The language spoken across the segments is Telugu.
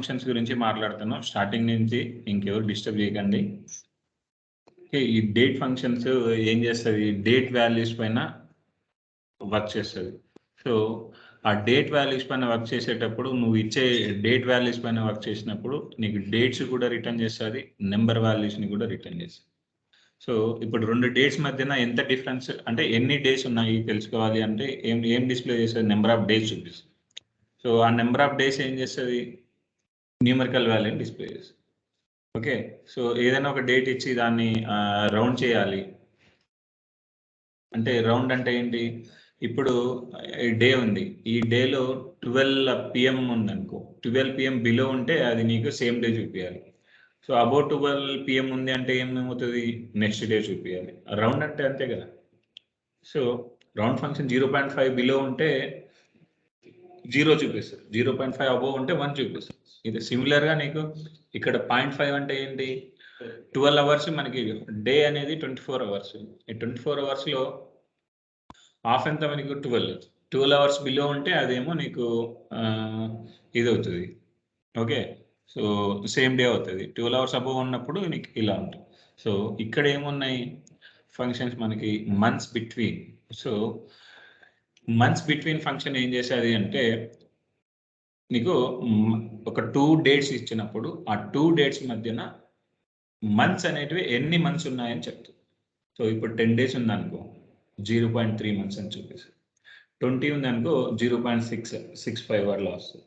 ఫంక్షన్స్ గురించి మాట్లాడుతున్నాం. స్టార్టింగ్ నుంచి ఇంకెవరు డిస్టర్బ్ చేయకండి. ఈ డేట్ ఫంక్షన్స్ ఏం చేస్తుంది, డేట్ వాల్యూస్ పైన వర్క్ చేస్తుంది. సో ఆ డేట్ వాల్యూస్ పైన వర్క్ చేసేటప్పుడు నువ్వు ఇచ్చే డేట్ వాల్యూస్ పైన వర్క్ చేసినప్పుడు నీకు డేట్స్ కూడా రిటర్న్ చేస్తుంది, నెంబర్ వాల్యూస్ని కూడా రిటర్న్ చేస్తుంది. సో ఇప్పుడు రెండు డేట్స్ మధ్యన ఎంత డిఫరెన్స్ అంటే ఎన్ని డేస్ ఉన్నాయి తెలుసుకోవాలి అంటే ఏం డిస్ప్లే చేస్తుంది, నెంబర్ ఆఫ్ డేస్ చూపిస్తుంది. సో ఆ నెంబర్ ఆఫ్ డేస్ ఏం చేస్తుంది, న్యూమరికల్ వాల్యూని డిస్ప్లే చేస్తుంది. ఓకే, సో ఏదైనా ఒక డేట్ ఇచ్చి దాన్ని రౌండ్ చేయాలి అంటే, రౌండ్ అంటే ఏంటి, ఇప్పుడు డే ఉంది, ఈ డేలో 12 PM ఉందనుకో, 12 PM బిలో ఉంటే అది నీకు సేమ్ డే చూపించాలి. సో అబౌట్ 12 PM ఉంది అంటే ఏమవుతుంది, నెక్స్ట్ డే చూపించాలి. రౌండ్ అంటే అంతే కదా. సో రౌండ్ ఫంక్షన్ 0.5 బిలో ఉంటే 0 చూపిస్తుంది, 0.5 అబోవ్ ఉంటే 1 చూపిస్తుంది. ఇది సిమిలర్గా నీకు ఇక్కడ 0.5 అంటే ఏంటి, 12 అవర్స్ మనకి డే అనేది 24 అవర్స్. ఈ 24 అవర్స్లో హాఫ్ ఎంత మనకి 12 అవర్స్ బిలో ఉంటే అదేమో నీకు ఇది అవుతుంది. ఓకే, సో సేమ్ డే అవుతుంది. 12 అవర్స్ అబోవ్ ఉన్నప్పుడు నీకు ఇలా ఉంటుంది. సో ఇక్కడ ఏమున్నాయి ఫంక్షన్స్ మనకి, months between. So months between function ఏం చేసేది అంటే, నీకు ఒక 2 డేట్స్ ఇచ్చినప్పుడు ఆ 2 డేట్స్ మధ్యన మంత్స్ అనేటివి ఎన్ని మంత్స్ ఉన్నాయని చెప్తుంది. సో ఇప్పుడు 10 డేస్ ఉందనుకో 0.3 మంత్స్ అని చూపిస్తుంది. 20 ఉందనుకో 0.665 అట్లా వస్తుంది.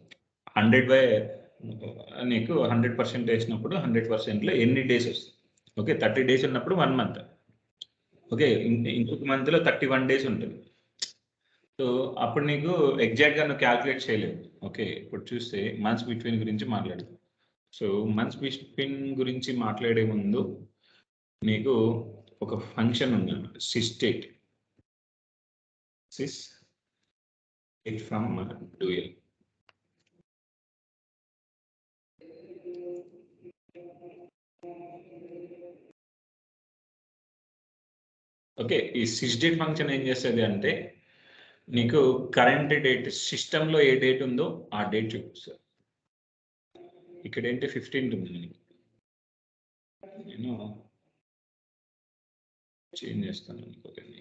100 నీకు 100% వేసినప్పుడు 100%లో ఎన్ని డేస్ వస్తుంది. ఓకే, 30 డేస్ ఉన్నప్పుడు 1 మంత్. ఓకే, ఇంకొక మంత్లో 31 డేస్ ఉంటుంది. సో అప్పుడు నీకు ఎగ్జాక్ట్గా నువ్వు క్యాల్కులేట్ చేయలేవు. ఓకే, ఇప్పుడు చూస్తే మంత్స్ బిట్వీన్ గురించి మాట్లాడతాం. సో మంత్స్ బిట్వీన్ గురించి మాట్లాడే ముందు నీకు ఒక ఫంక్షన్ ఉంది, sysdate. Sys it from dual. Okay, ఈ సిస్డేట్ ఫంక్షన్ ఏం చేస్తుంది అంటే, నీకు కరెంట్ డేట్ సిస్టంలో ఏ డేట్ ఉందో ఆ డేట్ చూపిస్తుంది. ఇక్కడ ఏంటి 15 ఉంది, నేను చేంజ్ చేస్తాను అనుకోకండి.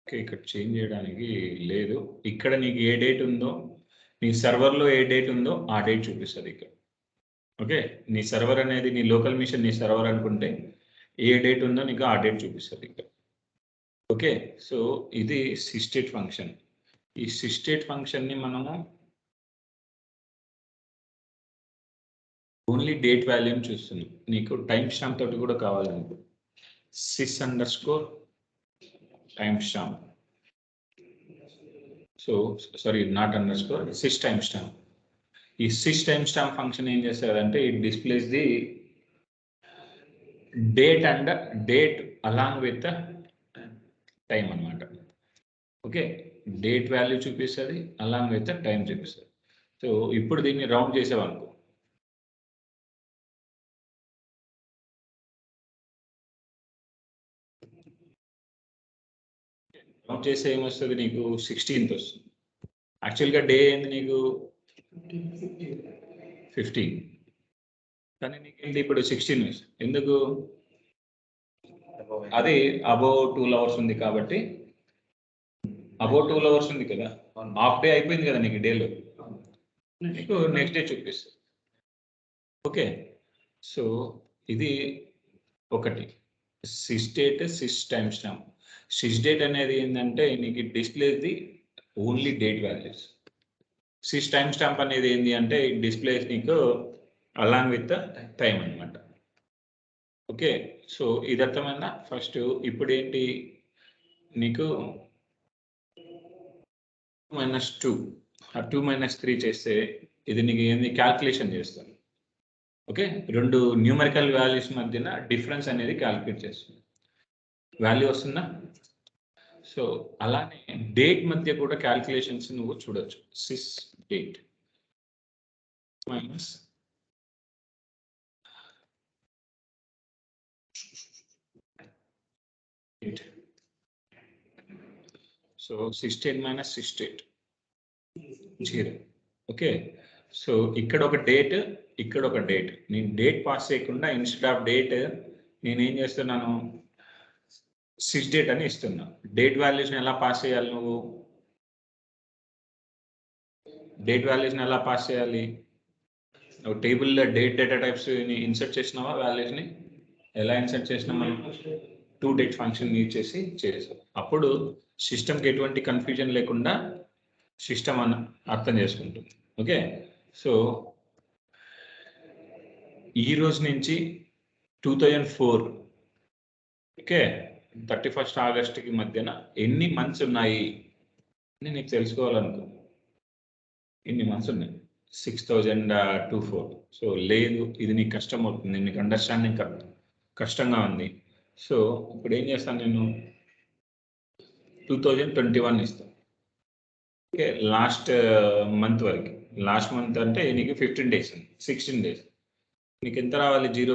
ఓకే, ఇక్కడ చేంజ్ చేయడానికి లేదు. ఇక్కడ నీకు ఏ డేట్ ఉందో, నీ సర్వర్లో ఏ డేట్ ఉందో ఆ డేట్ చూపిస్తుంది ఇక్కడ. ఓకే, నీ సర్వర్ అనేది నీ లోకల్ మిషన్ నీ సర్వర్ అనుకుంటే ఏ డేట్ ఉందో నీకు ఆ డేట్ చూపిస్తుంది ఇక్కడ. ఓకే, సో ఇది సిస్టేట్ ఫంక్షన్. ఈ సిస్టేట్ ఫంక్షన్ని మనము ఓన్లీ డేట్ వాల్యూని చూస్తున్నాం. నీకు టైం స్టాంప్ తోటి కూడా కావాలనుకో, sys_ time stamp. So sorry, not underscore, sys time stamp. ఈ sys టైం స్టాంప్ ఫంక్షన్ ఏం చేస్తారంటే, it displays the date and date along with time అన్నమాట. ఓకే, డేట్ వాల్యూ చూపిస్తుంది అలాంగ్ విత్ టైం చూపిస్తుంది. సో ఇప్పుడు దీన్ని రౌండ్ చేసేవనుకో, రౌండ్ చేస్తే ఏమొస్తుంది నీకు 16th వస్తుంది. యాక్చువల్గా డే ఏంది నీకు 15, కానీ నీకేంటి ఇప్పుడు 16 వస్తుంది. ఎందుకు, అది అబౌవ్ 12 అవర్స్ ఉంది కాబట్టి, అబౌవ్ 12 అవర్స్ ఉంది కదా, హాఫ్ డే అయిపోయింది కదా నీకు డేలో, నీకు నెక్స్ట్ డే చూపిస్తుంది. ఓకే, సో ఇది ఒకటి sysdate, sys time stamp. Sysdate అనేది ఏంటంటే నీకు displays the only date values. Sys time stamp అనేది ఏంటి అంటే డిస్ప్లేస్ నీకు అలాంగ్ విత్ టైం అనమాట. ఓకే, సో ఇది అర్థమైందా ఫస్ట్. ఇప్పుడు ఏంటి నీకు -2 2 - 3 చేస్తే ఇది నీకు ఏంది క్యాల్కులేషన్ చేస్తాను. ఓకే, రెండు న్యూమరికల్ వాల్యూస్ మధ్యన డిఫరెన్స్ అనేది క్యాల్కులేట్ చేస్తుంది. వాల్యూ వస్తుందా. సో అలానే డేట్ మధ్య కూడా క్యాల్కులేషన్స్ నువ్వు చూడొచ్చు. Sysdate minus date. So sysdate minus sysdate 0. Okay, so ఇక్కడ ఒక డేట్, ఇక్కడ ఒక డేట్. నేను డేట్ పాస్ చేయకుండా ఇన్స్టెడ్ ఆఫ్ డేట్ నేనేం చేస్తున్నాను, 6 డేట్ అని ఇస్తున్నా. డేట్ వాల్యూస్ని ఎలా పాస్ చేయాలి నువ్వు? డేట్ వాల్యూస్ని ఎలా పాస్ చేయాలి? నువ్వు టేబుల్లో డేట్ డేటా టైప్స్ని ఇన్సర్ట్ చేసినావా? వాల్యూస్ని ఎలా ఇన్సర్ట్ చేసినా మనం టు డేట్ ఫంక్షన్ యూజ్ చేసి చేసాం. అప్పుడు సిస్టమ్కి ఎటువంటి కన్ఫ్యూజన్ లేకుండా సిస్టమ్ అని అర్థం చేసుకుంటుంది. ఓకే, సో ఈ రోజు నుంచి 2004 ఓకే 31st ఆగస్ట్కి మధ్యన ఎన్ని మంత్స్ ఉన్నాయి అని నీకు తెలుసుకోవాలనుకో. ఎన్ని మంత్స్ ఉన్నాయి? 6024. సో లేదు, ఇది నీకు కష్టం అవుతుంది, నీకు అండర్స్టాండింగ్ కష్టంగా ఉంది. సో ఇప్పుడు ఏం చేస్తాను, నేను 2021 ఇస్తాను. ఓకే, లాస్ట్ మంత్ వరకు. లాస్ట్ మంత్ అంటే నీకు 15 days, 16 days. నీకు ఎంత రావాలి? 0.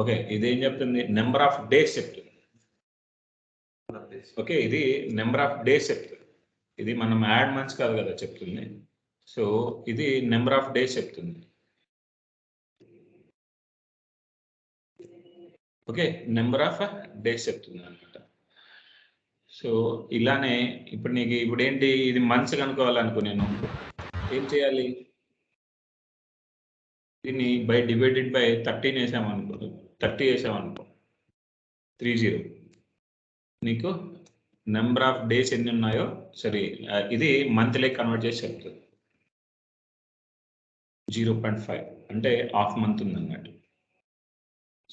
ఓకే, ఇదేం చెప్తుంది? నెంబర్ ఆఫ్ డేస్ చెప్తుంది. ఓకే, ఇది నెంబర్ ఆఫ్ డేస్ చెప్తుంది. ఇది మనం యాడ్ మంత్స్ కాదు కదా చెప్తుంది. సో ఇది నెంబర్ ఆఫ్ డేస్ చెప్తుంది. ఓకే, నెంబర్ ఆఫ్ డేస్ చెప్తుంది అనమాట. సో ఇలానే ఇప్పుడు నీకు ఇప్పుడు ఏంటి, ఇది మంత్స్ కనుక్కోవాలనుకో, నేను ఏం చేయాలి? దీన్ని బై డివైడెడ్ బై 13 వేసామనుకో, 30 వేసామనుకో, 30 నీకు నెంబర్ ఆఫ్ డేస్ ఎన్ని ఉన్నాయో సరే ఇది మంత్లీ కన్వర్ట్ చేసి చెప్తుంది. 0.5 అంటే హాఫ్ మంత్ ఉంది అన్నట్టు.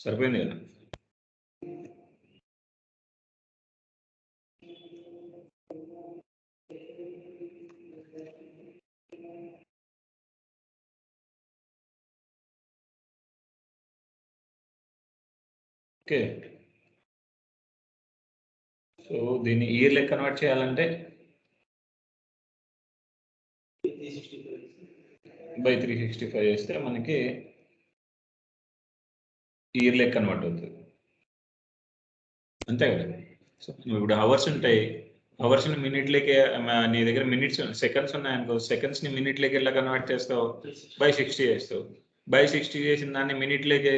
సరిపోయింది కదా? ఓకే, సో దీన్ని ఇయర్లీ కన్వర్ట్ చేయాలంటే బై 365 చేస్తే మనకి ఇయర్లీ కన్వర్ట్ అవుతుంది, అంతే కదా? సో ఇప్పుడు అవర్స్ ఉంటాయి, అవర్స్ని మినిట్లకి, నీ దగ్గర మినిట్స్ సెకండ్స్ ఉన్నాయనుకో, సెకండ్స్ని మినిట్లకి ఎలా కన్వర్ట్ చేస్తావు? బై 60 చేస్తావు. బై 60 చేసిన దాన్ని మినిట్లకి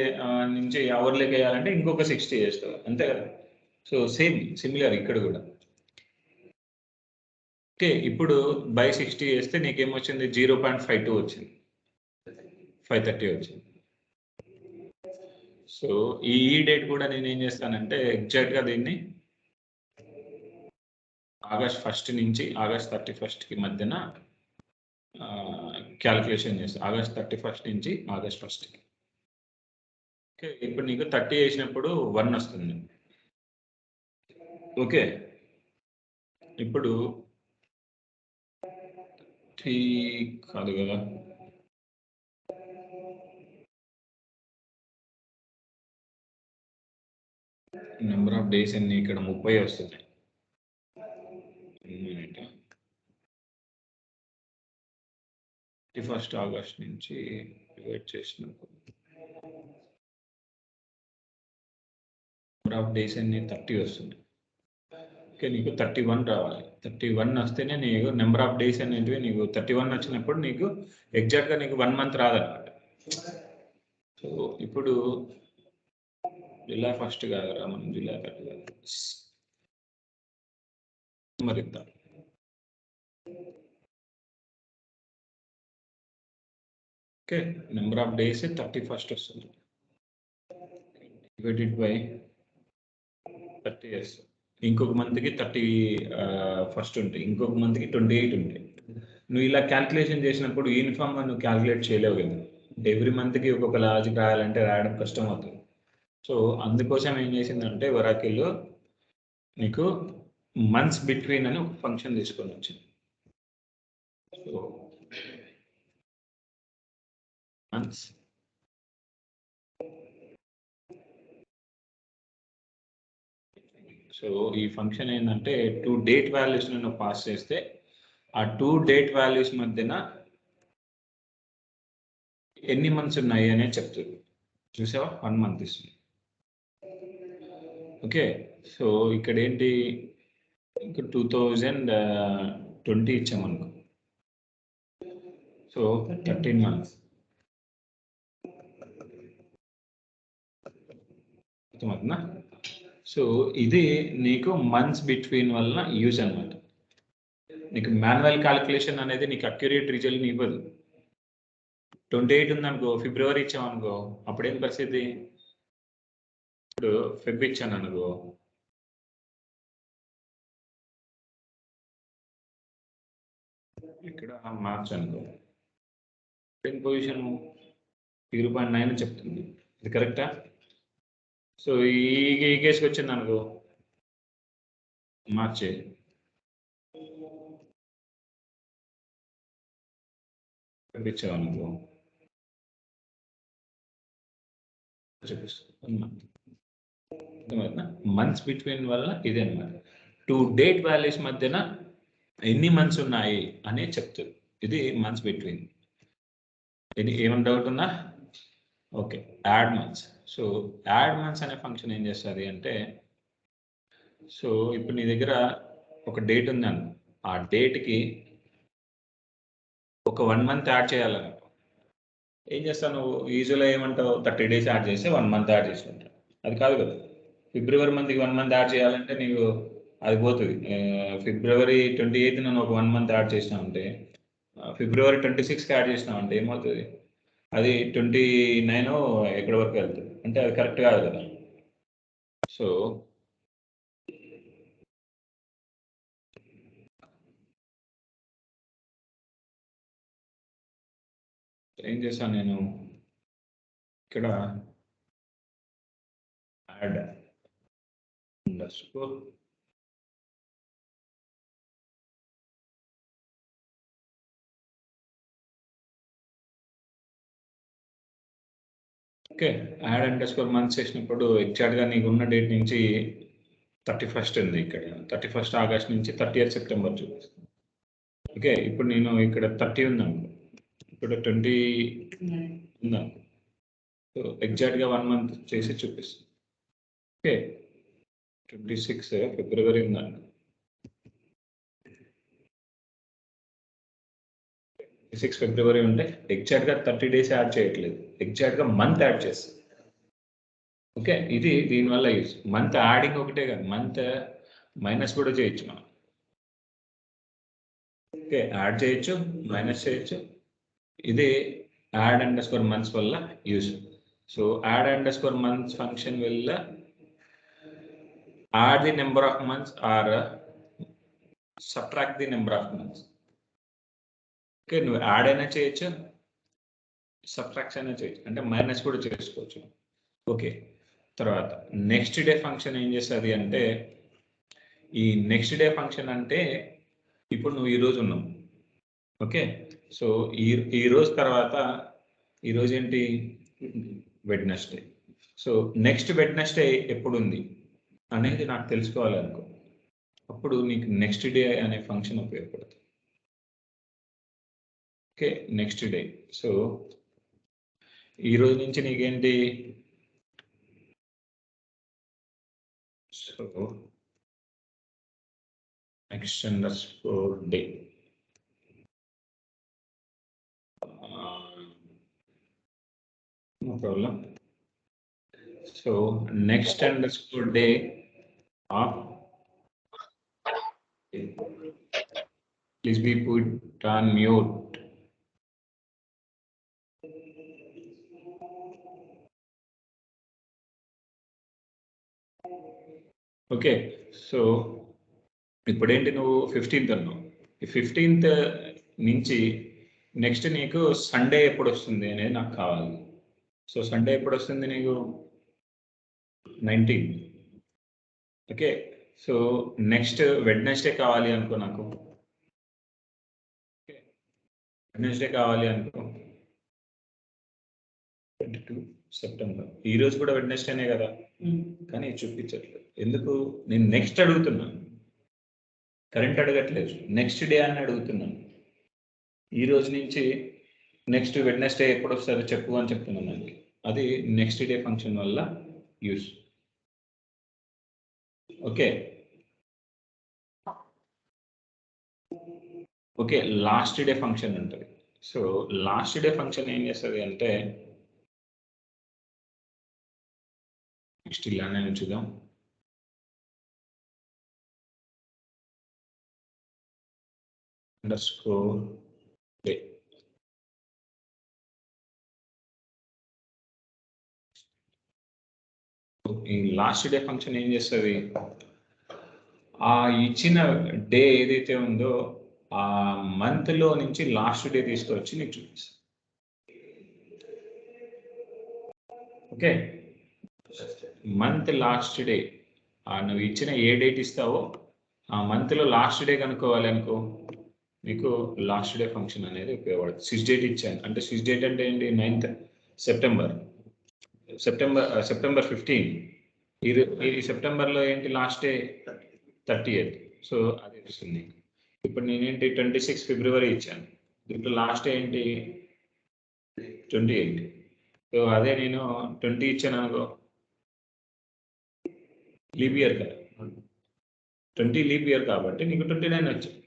నుంచి అవర్లోకి వేయాలంటే ఇంకొక 60 చేస్తావు, అంతే కదా? సో సిమిలర్ ఇక్కడ కూడా. ఓకే, ఇప్పుడు బై 60 చేస్తే నీకేమొచ్చింది? 0.52 వచ్చింది, 530 వచ్చింది. సో ఈ డేట్ కూడా నేను ఏం చేస్తానంటే ఎగ్జాక్ట్గా దీన్ని ఆగస్ట్ 1 నుంచి ఆగస్ట్ 31కి మధ్యన క్యాలిక్యులేషన్ చేస్తాను. ఆగస్ట్ 31 నుంచి ఆగస్ట్ 1కి. ఓకే, ఇప్పుడు నీకు 30 వేసినప్పుడు 1 వస్తుంది. ఓకే, ఇప్పుడు కాదు కదా, నెంబర్ ఆఫ్ డేస్ అన్ని ఇక్కడ 30 వస్తుంది. 31st ఆగస్ట్ నుంచి డివైడ్ చేసినప్పుడు నెంబర్ ఆఫ్ డేస్ అన్ని 30 వస్తుంది. ఓకే, నీకు 31 రావాలి. 31 వస్తేనే నీకు నెంబర్ ఆఫ్ డేస్ అనేటివి నీకు 31 వచ్చినప్పుడు నీకు ఎగ్జాక్ట్గా నీకు 1 మంత్ రాదన్నమాట. సో ఇప్పుడు జూలై 1 కాదురా, మనం జూలై 30 కాదు, మరి ఇద్దాం. Okay, number of days 31st వస్తుంది, డివైడెడ్ బై 30 ఇయర్స్. ఇంకొక మంత్కి 31st ఉంటాయి, ఇంకొక మంత్కి 28 ఉంటాయి. నువ్వు ఇలా క్యాల్కులేషన్ చేసినప్పుడు యూనిఫామ్గా నువ్వు క్యాల్కులేట్ చేయలేవు కదా. ఎవ్రీ మంత్కి ఒక్కొక్క లాజిక్ రాయాలంటే రాయడం కష్టం అవుతుంది. సో అందుకోసం ఏం చేసిందంటే వరాకిల్లో నీకు మంత్స్ బిట్వీన్ అని ఒక ఫంక్షన్ తీసుకొని వచ్చింది. సో మంత్స్ సో ఈ ఫంక్షన్ ఏంటంటే 2 డేట్ వాల్యూస్ నువ్వు పాస్ చేస్తే ఆ 2 డేట్ వాల్యూస్ మధ్యన ఎన్ని మంత్స్ ఉన్నాయి అనేది చెప్తుంది. చూసావా, 1 మంత్ ఇస్తుంది. ఓకే, సో ఇక్కడ ఏంటి, ఇంకా 2020 ఇచ్చామనుకో, సో 13 months. అర్థమవుతుందా? సో ఇది నీకు మంత్స్ బిట్వీన్ వల్ల యూజ్ అనమాట. నీకు మాన్యువల్ క్యాలిక్యులేషన్ అనేది నీకు అక్యురేట్ రిజల్ట్ని ఇవ్వదు. 28 ఉందనుకో, ఫిబ్రవరి ఇచ్చామనుకో, అప్పుడేం పరిస్థితి? ఇప్పుడు ఫెబ్ ఇచ్చాను అనుకో, ఇక్కడ మార్చ్ అనుకో, ఏం పొజిషన్ 0.9 చెప్తుంది. ఇది కరెక్టా? సో ఈ కేసుకి వచ్చింది అనుకో, మార్చే ఇచ్చామనుకో చూపిస్తుంది. మంత్స్ బిట్వీన్ వల్ల ఇదే అనమాట. 2 డేట్ వాల్యూస్ మధ్యన ఎన్ని మంత్స్ ఉన్నాయి అని చెప్తుంది. ఇది మంత్స్ బిట్వీన్. ఇది ఏమైనా డౌట్ ఉందా? Okay, add months. So add months అనే ఫంక్షన్ ఏం చేస్తుంది అంటే, సో ఇప్పుడు నీ దగ్గర ఒక డేట్ ఉందను, ఆ డేట్కి ఒక 1 month యాడ్ చేయాలను. ఏం చేస్తావు నువ్వు? యూజువల్గా ఏమంటావు? 30 days యాడ్ చేస్తే 1 month యాడ్ చేసుకుంటావు. అది కాదు కదా. ఫిబ్రవరి మంత్కి 1 month యాడ్ చేయాలంటే నీకు అది పోతుంది. ఫిబ్రవరి 28th నువ్వు ఒక 1 month యాడ్ చేసినావంటే, ఫిబ్రవరి 26కి యాడ్ చేసినావంటే ఏమవుతుంది? అది 29 ఎక్కడి వరకు వెళ్తుంది అంటే అది కరెక్ట్ కాదు కదా. సో ఏం చేశాను నేను ఇక్కడ, add underscore okay, add underscore months చేసినప్పుడు ఎగ్జాక్ట్గా నీకు ఉన్న డేట్ నుంచి 31st ఉంది. ఇక్కడ 31st August నుంచి 30th September చూపిస్తుంది. ఓకే, ఇప్పుడు నేను ఇక్కడ 30 ఉందనుకో, ఇప్పుడు 20 ఉందనుకో, సో ఎగ్జాక్ట్గా 1 month చేసి చూపిస్తుంది. ఓకే, 26 ఫిబ్రవరి ఉందనుకో, 26 ఫిబ్రవరి ఉంటే ఎగ్జాక్ట్గా 30 days యాడ్ చేయట్లేదు, ఎగ్జాక్ట్గా మంత్ యాడ్ చేస్తుంది. ఓకే, ఇది దీనివల్ల యూజ్. మంత్ యాడింగ్ ఒకటే కాదు, మంత్ మైనస్ కూడా చేయొచ్చు మనం. ఓకే, యాడ్ చేయొచ్చు, మైనస్ చేయొచ్చు. ఇది యాడ్ అండర్స్కోర్ మంత్స్ వల్ల use. So add underscore months function వల్ల add the number of months or subtract the number of months. Okay, నువ్వు యాడ్ అయినా చేయొచ్చు, సబ్ట్రాక్షన్ అయినా చేయొచ్చు, అంటే మైనస్ కూడా చేసుకోవచ్చు. ఓకే, తర్వాత నెక్స్ట్ డే ఫంక్షన్ ఏం చేస్తుంది అంటే, ఈ నెక్స్ట్ డే ఫంక్షన్ అంటే ఇప్పుడు నువ్వు ఈరోజు ఉన్నావు. ఓకే, సో ఈ రోజు తర్వాత, ఈరోజు ఏంటి? వెడ్నెస్డే. సో నెక్స్ట్ వెడ్నెస్డే ఎప్పుడు ఉంది అనేది నాకు తెలుసుకోవాలనుకో, అప్పుడు నీకు నెక్స్ట్ డే అనే ఫంక్షన్ ఉపయోగపడుతుంది. Okay, next day. సో ఈ రోజు నుంచి నీకేంటి? So next underscore day, no problem. So next underscore day of, please be put on mute. Okay, so ఇప్పుడేంటి, నువ్వు 15th అన్నావు. ఈ 15th నుంచి నెక్స్ట్ నీకు సండే ఎప్పుడు వస్తుంది అనేది నాకు కావాలి. సో సండే ఎప్పుడు వస్తుంది నీకు? 19th. Okay, so next Wednesday కావాలి అనుకో నాకు. వెడ్నెస్డే కావాలి అనుకో, 22 September. ఈ రోజు కూడా వెడ్నెస్డేనే కదా, కానీ చూపించట్లేదు. ఎందుకు? నేను నెక్స్ట్ అడుగుతున్నాను, కరెంట్ అడగట్లేదు, నెక్స్ట్ డే అని అడుగుతున్నాను. ఈ రోజు నుంచి నెక్స్ట్ వెడ్నెస్డే ఎప్పుడు వస్తుందో చెప్పు అని చెప్తున్నాను దానికి. అది నెక్స్ట్ డే ఫంక్షన్ వల్ల use. Okay okay, last day function ఉంటుంది. సో లాస్ట్ డే ఫంక్షన్ ఏం చేస్తుంది అంటే నెక్స్ట్ ఇలానే చూద్దాం. Underscore day. ఈ లాస్ట్ డే ఫంక్షన్ ఏం చేస్తుంది, ఆ ఇచ్చిన డే ఏదైతే ఉందో ఆ మంత్ లో నుంచి లాస్ట్ డే తీసుకొచ్చి నీకు చూపిస్తుంది. ఓకే, మంత్ లాస్ట్ డే నువ్వు ఇచ్చిన ఏ డేట్ ఇస్తావో ఆ మంత్ లో లాస్ట్ డే కనుక్కోవాలి అనుకో, మీకు లాస్ట్ డే ఫంక్షన్ అనేది ఉపయోగపడుతుంది. 6 డేట్ ఇచ్చాను అంటే 6 డేట్ అంటే ఏంటి, 9th సెప్టెంబర్. సెప్టెంబర్ 15. ఇది సెప్టెంబర్లో ఏంటి లాస్ట్ డే 30th. సో అది వస్తుంది. ఇప్పుడు నేనేంటి 26 ఫిబ్రవరి ఇచ్చాను, ఇప్పుడు లాస్ట్ ఏంటి 28. సో అదే నేను 20 ఇచ్చాను అనుకో, లీప్ ఇయర్ కదా, 20 లీప్ ఇయర్ కాబట్టి నీకు 29 వచ్చింది.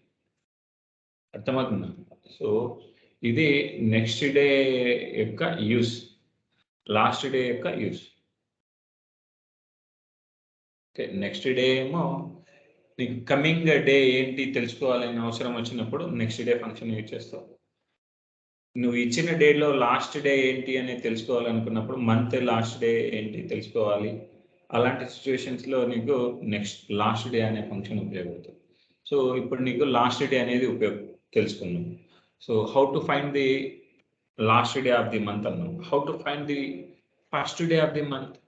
అర్థమవుతుందా? సో ఇది నెక్స్ట్ డే యొక్క యూస్, లాస్ట్ డే యొక్క యూస్. ఓకే, నెక్స్ట్ డే ఏమో నీకు కమింగ్ డే ఏంటి తెలుసుకోవాలని అవసరం వచ్చినప్పుడు నెక్స్ట్ డే ఫంక్షన్ యూజ్ చేస్తావు. నువ్వు ఇచ్చిన డేలో లాస్ట్ డే ఏంటి అనేది తెలుసుకోవాలనుకున్నప్పుడు మంత్ లాస్ట్ డే ఏంటి తెలుసుకోవాలి. అలాంటి సిచ్యువేషన్స్లో నీకు నెక్స్ట్ లాస్ట్ డే అనే ఫంక్షన్ ఉపయోగపడుతుంది. సో ఇప్పుడు నీకు లాస్ట్ డే అనేది తెలుసుకున్నాం. So how to find the last day of the month అన్నాం. How to find the first day of the month?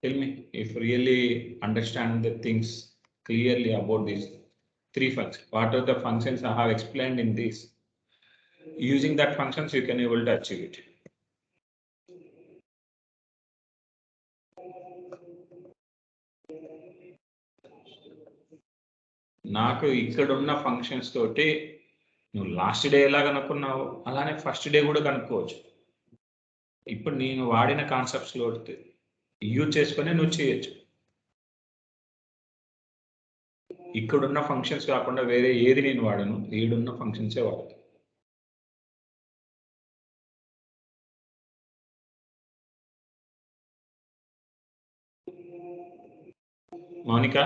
Tell me if you really understand the things clearly about these 3 functions. What are the functions I have explained in this? Using that functions you can able to achieve it. నాకు ఇక్కడ ఉన్న ఫంక్షన్స్ తోటి నువ్వు లాస్ట్ డే ఎలా కనుక్కున్నావు అలానే ఫస్ట్ డే కూడా కనుక్కోవచ్చు. ఇప్పుడు నేను వాడిన కాన్సెప్ట్స్ లో యూజ్ చేసుకుని నువ్వు చేయొచ్చు. ఇక్కడున్న ఫంక్షన్స్ కాకుండా వేరే ఏది నేను వాడను, ఈడున్న ఫంక్షన్సే వాడతాను. మౌనిక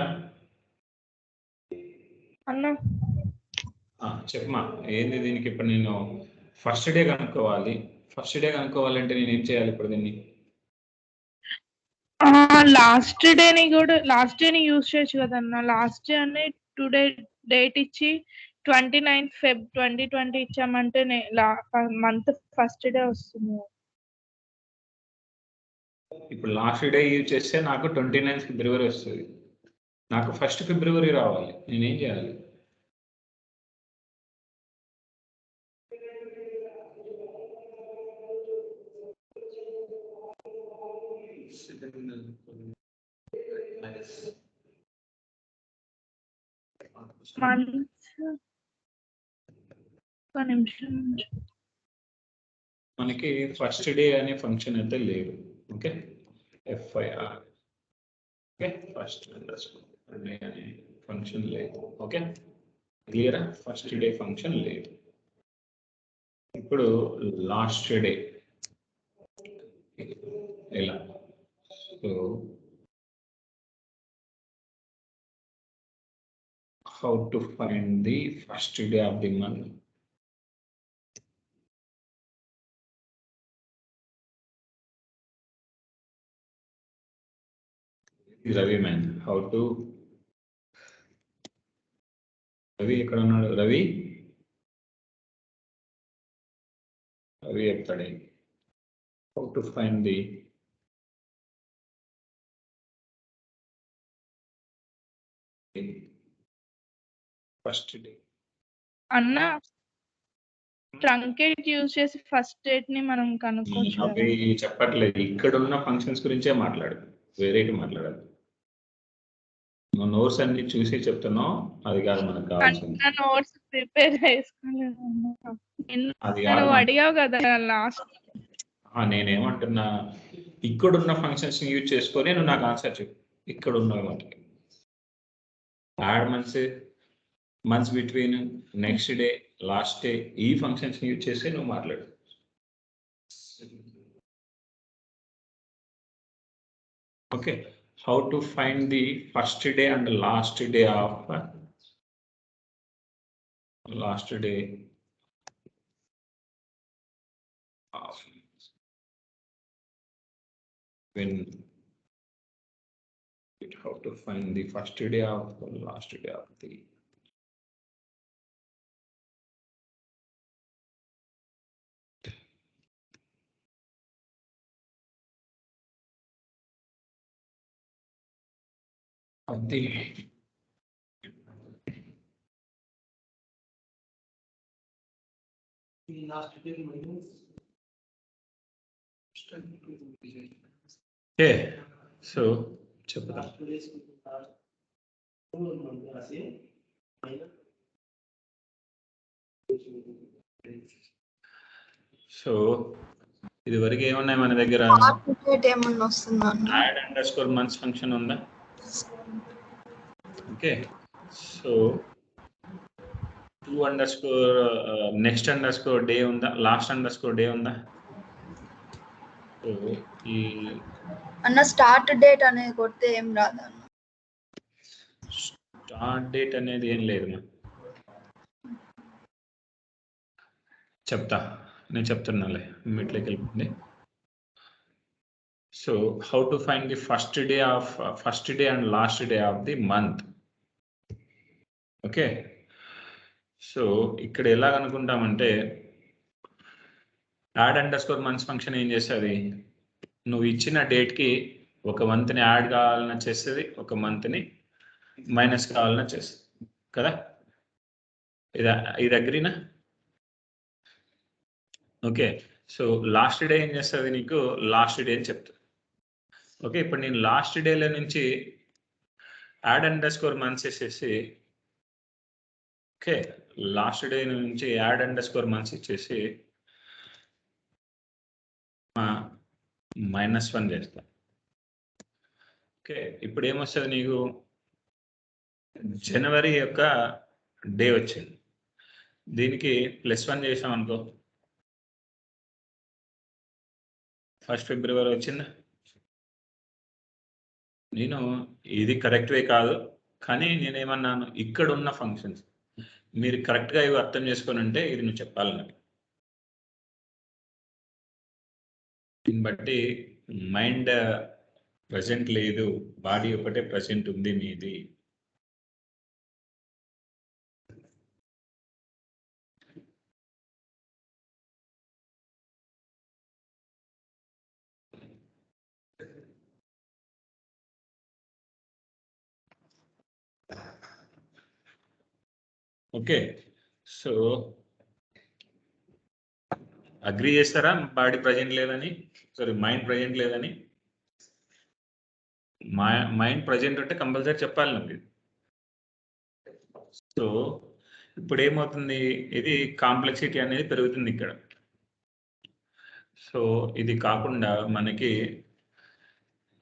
అన్నా చెప్పమా, ఏంది దీనికి? ఇప్పుడు నేను ఫస్ట్ డే కనుక్కోవాలి. ఫస్ట్ డే కనుక్కోవాలంటే నేను ఏం చేయాలి ఇప్పుడు దీన్ని? లాస్ట్ డేని యూజ్ చేయొచ్చు కదన్నా. లాస్ట్ డే అని టుడే డేట్ ఇచ్చి 29 Feb 2020 ఇచ్చామంటే మంత్ ఫస్ట్ డే వస్తుంది. ఇప్పుడు లాస్ట్ డే యూజ్ చేస్తే నాకు 29 ఫిబ్రవరి వస్తుంది. నాకు 1 ఫిబ్రవరి రావాలి, నేనేం చేయాలి? మనకి ఫస్ట్ డే అనే ఫంక్షన్ అయితే లేదు. Okay, FIR. Okay, first day అనే ఫంక్షన్ లేదు. ఓకే, క్లియరా? ఫస్ట్ డే ఫంక్షన్ లేదు. ఇప్పుడు లాస్ట్ డే ఎలా? So how to find the first day of the month? Ravi man, how to? Ravi ekkada unnadu? Ravi చెప్తాడే how to find the first day. అన్న ట్రంకేట్ యూజ్ చేసి ఫస్ట్ డేట్ ని మనం కనుక్కోవచ్చు. అవి చెప్పట్లేదు, ఇక్కడ ఉన్న ఫంక్షన్స్ గురించే మాట్లాడు, వేరేటి మాట్లాడాలి. నువ్వు నోట్స్ అన్ని చూసి చెప్తున్నావు, అది కాదు మనకు కావాల్సింది. నోట్స్ ప్రిపేర్ చేసుకోలేదు, అడిగావు కదా లాస్ట్. నేనేమంటున్నా, ఇక్కడున్న ఫంక్షన్స్ ని యూజ్ చేసుకొని నువ్వు నాకు ఆన్సర్ చెప్పు. ఇక్కడ ఉన్న వాటికి add months between next day last day ఈ ఫంక్షన్స్ యూజ్ చేసి నువ్వు మాట్లాడు. Okay, how to find the first day and last day of when how to find the first day of the last day of the okay, so చెప్తా. సో ఇది వరకు ఏమున్నాయి మన దగ్గర? ఏమన్నా వస్తుందా? Add underscore months function ఉందా? Okay, so to underscore next underscore day ఉందా? లాస్ట్ అండర్ స్కోర్ డే ఉందా? సో ఈ అన్న స్టార్ట్ డేట్ అనేది కొడితే ఏం రాదన్న. స్టార్ట్ డేట్ అనేది ఏం లేదు. చెప్తా, నేను చెప్తున్నాలే, మీట్లోకి వెళ్ళిపోండి. So how to find the first day and last day of the month. Okay, so ఇక్కడ ఎలా అనుకుంటామంటే add underscore months function ఏం చేస్తుంది? నువ్వు ఇచ్చిన డేట్కి ఒక మంత్ని యాడ్ కావాలన్నా చేస్తుంది, ఒక మంత్ని మైనస్ కావాలన్నా చేస్తుంది కదా. ఇది అగ్రీనా? ఓకే, సో లాస్ట్ డే ఏం చేస్తుంది? నీకు లాస్ట్ డే అని చెప్తుంది. ఓకే, ఇప్పుడు నేను లాస్ట్ డేలో నుంచి యాడ్ అండర్ స్కోర్ మంత్స్ వేసేసి, ఓకే, లాస్ట్ డే నుంచి యాడ్ అండర్ స్కోర్ మంత్స్ ఇచ్చేసి -1 చేస్తా. ఓకే, ఇప్పుడు ఏమొస్తుంది నీకు? జనవరి యొక్క డే వచ్చింది, దీనికి +1 చేసాం అనుకో, 1 ఫిబ్రవరి వచ్చిందా? నేను ఇది కరెక్ట్ వే కాదు, కానీ నేనేమన్నాను, ఇక్కడ ఉన్న ఫంక్షన్స్ మీరు కరెక్ట్గా ఇవి అర్థం చేసుకొని ఉంటే ఇది నువ్వు చెప్పాలి నాకు. దీన్ని బట్టి మైండ్ ప్రజెంట్ లేదు, బాడీ ఒకటే ప్రజెంట్ ఉంది మీది. ఓకే, సో అగ్రీ చేస్తారా బాడీ ప్రజెంట్ లేదని? సారీ, మైండ్ ప్రజెంట్ లేదని? మైండ్ ప్రజెంట్ ఉంటే కంపల్సరీ చెప్పాలి నాకు. సో ఇప్పుడు ఏమవుతుంది, ఇది కాంప్లెక్సిటీ అనేది పెరుగుతుంది ఇక్కడ. సో ఇది కాకుండా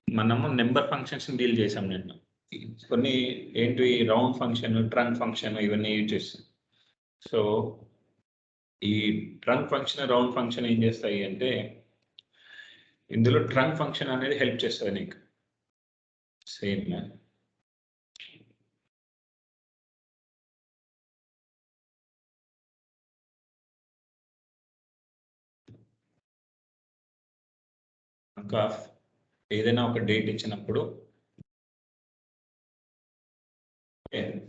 మనము నెంబర్ ఫంక్షన్స్ డీల్ చేసాం. నేను కొన్ని ఏంటి, రౌండ్ ఫంక్షన్, ట్రంక్ ఫంక్షన్, ఇవన్నీ యూజ్ చేస్తాం. సో ఈ ట్రంక్ ఫంక్షన్, రౌండ్ ఫంక్షన్ ఏం చేస్తాయి అంటే, ఇందులో ట్రంక్ ఫంక్షన్ అనేది హెల్ప్ చేస్తుంది నీకు. సేమ్ ఇంకా ఏదైనా ఒక డేట్ ఇచ్చినప్పుడు,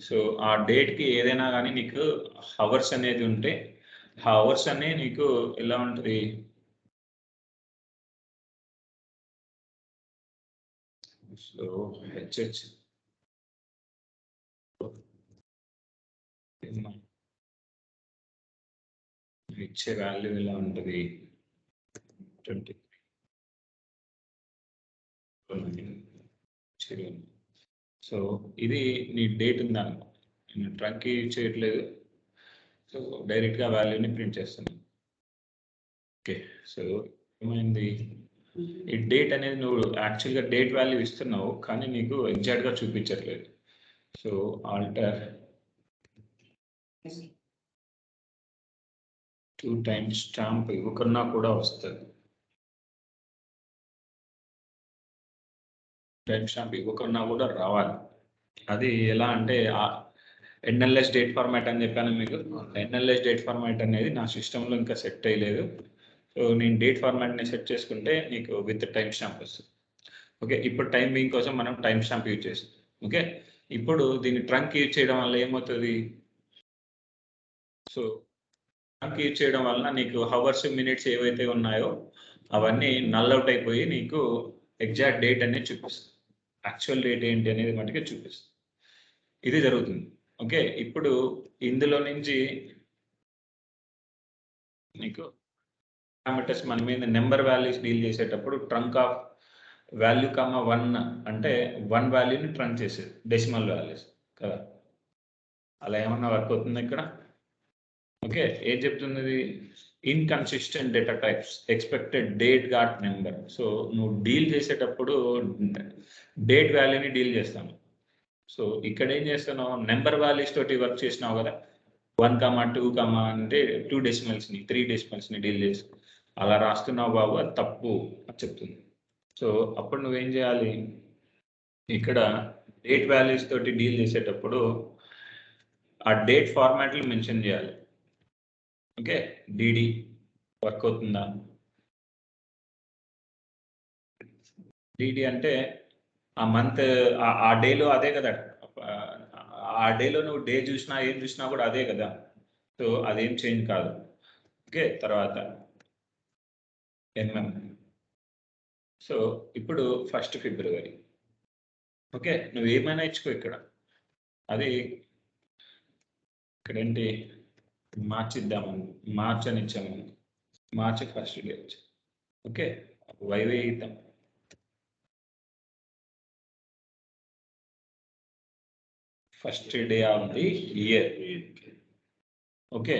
సో ఆ డేట్కి ఏదైనా కానీ నీకు హవర్స్ అనేది ఉంటే, ఆ హవర్స్ అనే నీకు ఎలా ఉంటుంది, సో హెచ్హెచ్ ఇచ్చే వాల్యూ ఎలా ఉంటుంది, 20. సో ఇది నీ డేట్ ఉందనుకో, నేను ట్రంక్ చేయట్లేదు, సో డైరెక్ట్గా వాల్యూని ప్రింట్ చేస్తున్నాను. ఓకే, సో ఏమైంది, ఈ డేట్ అనేది నువ్వు యాక్చువల్గా డేట్ వాల్యూ ఇస్తున్నావు, కానీ నీకు ఎగ్జాక్ట్గా చూపించట్లేదు. సో ఆల్టర్ 2 టైమ్స్ స్టాంప్ ఇవ్వకున్నా కూడా వస్తుంది. టైమ్ స్టాంప్ ఇవ్వకున్నా కూడా రావాలి. అది ఎలా అంటే ఎన్ఎల్ఎస్ డేట్ ఫార్మాట్ అని చెప్పాను మీకు. ఎన్ఎల్ఎస్ డేట్ ఫార్మాట్ అనేది నా సిస్టంలో ఇంకా సెట్ అయ్యలేదు. సో నేను డేట్ ఫార్మాట్ని సెట్ చేసుకుంటే నీకు విత్ టైం స్టాంప్ వస్తుంది. ఓకే, ఇప్పుడు టైం బీయింగ్ కోసం మనం టైం స్టాంప్ యూజ్ చేస్తాం. ఓకే, ఇప్పుడు దీన్ని ట్రంక్ యూజ్ చేయడం వల్ల ఏమవుతుంది? సో ట్రంక్ యూజ్ చేయడం వల్ల నీకు హవర్స్ మినిట్స్ ఏవైతే ఉన్నాయో అవన్నీ నల్ అవుట్ అయిపోయి నీకు ఎగ్జాక్ట్ డేట్ అనేది చూపిస్తుంది. యాక్చువల్ డేట్ ఏంటి అనేది మటుకే చూపిస్తుంది. ఇది జరుగుతుంది. ఓకే, ఇప్పుడు ఇందులో నుంచి నీకు పారామీటర్స్ మన మీద నెంబర్ వాల్యూస్ డీల్ చేసేటప్పుడు ట్రంక్ ఆఫ్ వాల్యూ కమ్మ 1 అంటే 1 వాల్యూని ట్రంక్ చేసేది డెసిమల్ వాల్యూస్ కదా. అలా ఏమన్నా వర్క్ అవుతుంది ఇక్కడ? ఓకే, ఏం చెప్తుంది? Inconsistent data types expected date got number. So నువ్వు డీల్ చేసేటప్పుడు డేట్ వాల్యూని డీల్ చేస్తాను. సో ఇక్కడ ఏం చేస్తున్నావు? నెంబర్ వాల్యూస్ తోటి వర్క్ చేసినావు కదా. 1, 2 అంటే 2 డెసిమల్స్ని 3 డెసిమల్స్ని డీల్ చేసి అలా రాస్తున్నావు బాబు, అది తప్పు అని చెప్తుంది. సో అప్పుడు నువ్వేం చేయాలి? ఇక్కడ డేట్ వాల్యూస్ తోటి డీల్ చేసేటప్పుడు ఆ డేట్ ఫార్మాట్లు మెన్షన్ చేయాలి. ఓకే, డిడి వర్క్ అవుతుందా? డిడి అంటే ఆ మంత్ ఆ డేలో అదే కదా. ఆ డేలో నువ్వు డే చూసినా ఏం చూసినా కూడా అదే కదా. సో అదేం చేంజ్ కాదు. ఓకే, తర్వాత ఎంఎం. సో ఇప్పుడు 1 ఫిబ్రవరి. ఓకే, నువ్వు ఏమైనా ఇచ్చుకో ఇక్కడ. అది ఇక్కడ ఏంటి? మార్చి ఇద్దాము, మార్చ్ అని ఇచ్చాము. మార్చి 1st డే వచ్చి. ఓకే, వైవే ఇద్దాం. First day of the year. Okay,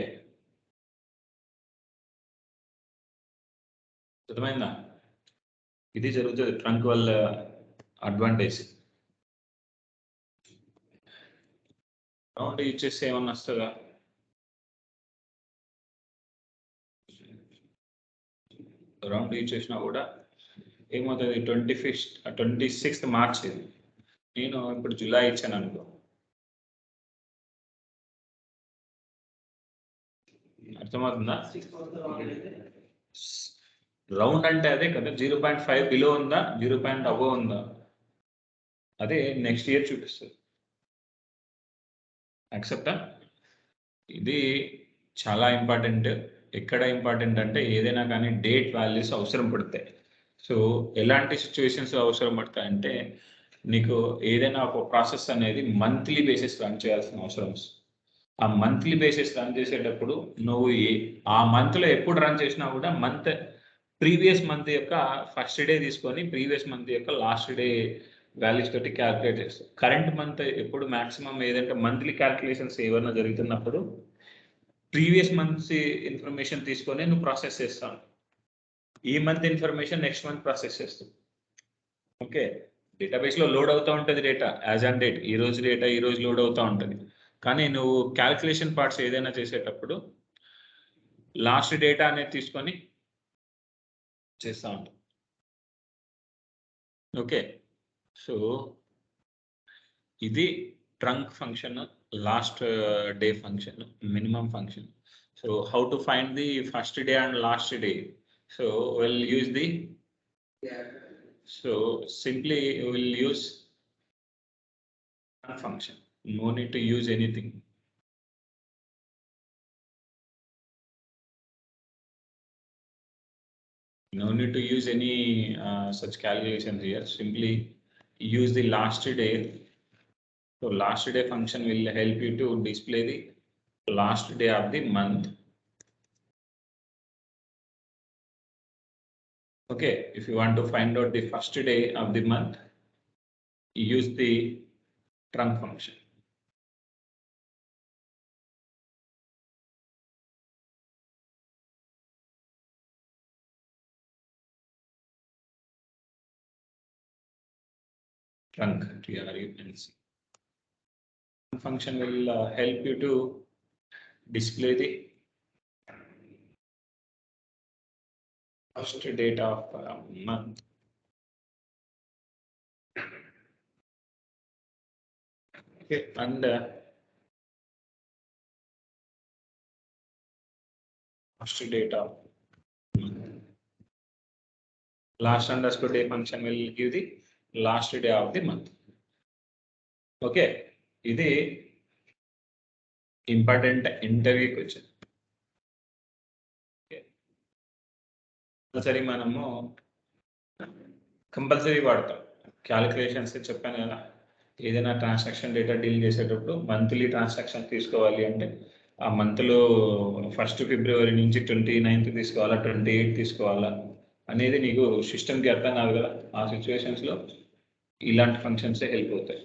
అర్థమైందా? ఇది జరుగుతుంది ట్రంక్ వల్ల అడ్వాంటేజ్. రౌండ్ యూజ్ చేస్తే ఏమన్నా వస్తుందా? రౌండ్ యూజ్ చేసినా కూడా ఏమవుతుంది? 26th March. ఇది నేను ఇప్పుడు జూలై ఇచ్చాను అనుకో. అర్థమవుతుందా? రౌండ్ అంటే అదే కదా. 0.5 బిలో ఉందా, 0 అబోవ్ ఉందా, అదే నెక్స్ట్ ఇయర్ చూపిస్తుంది. యాక్సెప్టా? ఇది చాలా ఇంపార్టెంట్. ఎక్కడ ఇంపార్టెంట్ అంటే ఏదైనా కానీ డేట్ వాల్యూస్ అవసరం పడతాయి. సో ఎలాంటి సిచ్యువేషన్స్ అవసరం పడతాయంటే నీకు ఏదైనా ఒక ప్రాసెస్ అనేది మంత్లీ బేసిస్ రన్ చేయాల్సిన అవసరం వస్తుంది. ఆ మంత్లీ బేసిస్ రన్ చేసేటప్పుడు నువ్వు ఆ మంత్లో ఎప్పుడు రన్ చేసినా కూడా ప్రీవియస్ మంత్ యొక్క ఫస్ట్ డే తీసుకొని ప్రీవియస్ మంత్ యొక్క లాస్ట్ డే వాల్యూస్ తోటి క్యాల్కులేట్ చేస్తావు. కరెంట్ మంత్ ఎప్పుడు మాక్సిమం ఏదంటే మంత్లీ క్యాల్కులేషన్స్ ఏమైనా జరుగుతున్నప్పుడు ప్రీవియస్ మంత్స్ ఇన్ఫర్మేషన్ తీసుకొని నువ్వు ప్రాసెస్ చేస్తావు. ఈ month information next month process చేస్తావు. ఓకే, డేటాబేస్లో లోడ్ అవుతూ ఉంటుంది డేటా యాజ్ ఆన్ డేట్. ఈ రోజు డేటా ఈ రోజు లోడ్ అవుతూ ఉంటుంది. కానీ నువ్వు క్యాల్కులేషన్ పార్ట్స్ ఏదైనా చేసేటప్పుడు లాస్ట్ డేటా అనేది తీసుకొని చేస్తూ ఉంటాం. ఓకే, సో ఇది trunk function, last day function, minimum function. So how to find the first day and last day? So we'll use the so simply we'll use function. No need to use anything. No need to use any such calculations here. Simply use the last day. So last day function will help you to display the last day of the month. Okay, if you want to find out the first day of the month, use the trunc function. Trunc, TRUNC. Function will help you to display the first date of month. Okay, and first date of last underscore day function will give the last day of the month. Okay, ఇది ఇంపార్టెంట్ ఇంటర్వ్యూ క్వశ్చన్. కంపల్సరీ మనము కంపల్సరీ వాడతాం. క్యాలిక్యులేషన్స్ చెప్పాను కదా, ఏదైనా ట్రాన్సాక్షన్ డేటా డీల్ చేసేటప్పుడు మంత్లీ ట్రాన్సాక్షన్ తీసుకోవాలి అంటే ఆ మంత్లో 1st February నుంచి 29th తీసుకోవాలా, 28th తీసుకోవాలా అనేది నీకు సిస్టమ్కి అర్థం కాదు కదా. ఆ సిచ్యువేషన్స్లో ఇలాంటి ఫంక్షన్సే హెల్ప్ అవుతాయి.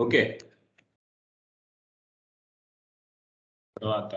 ఓకే, తర్వాత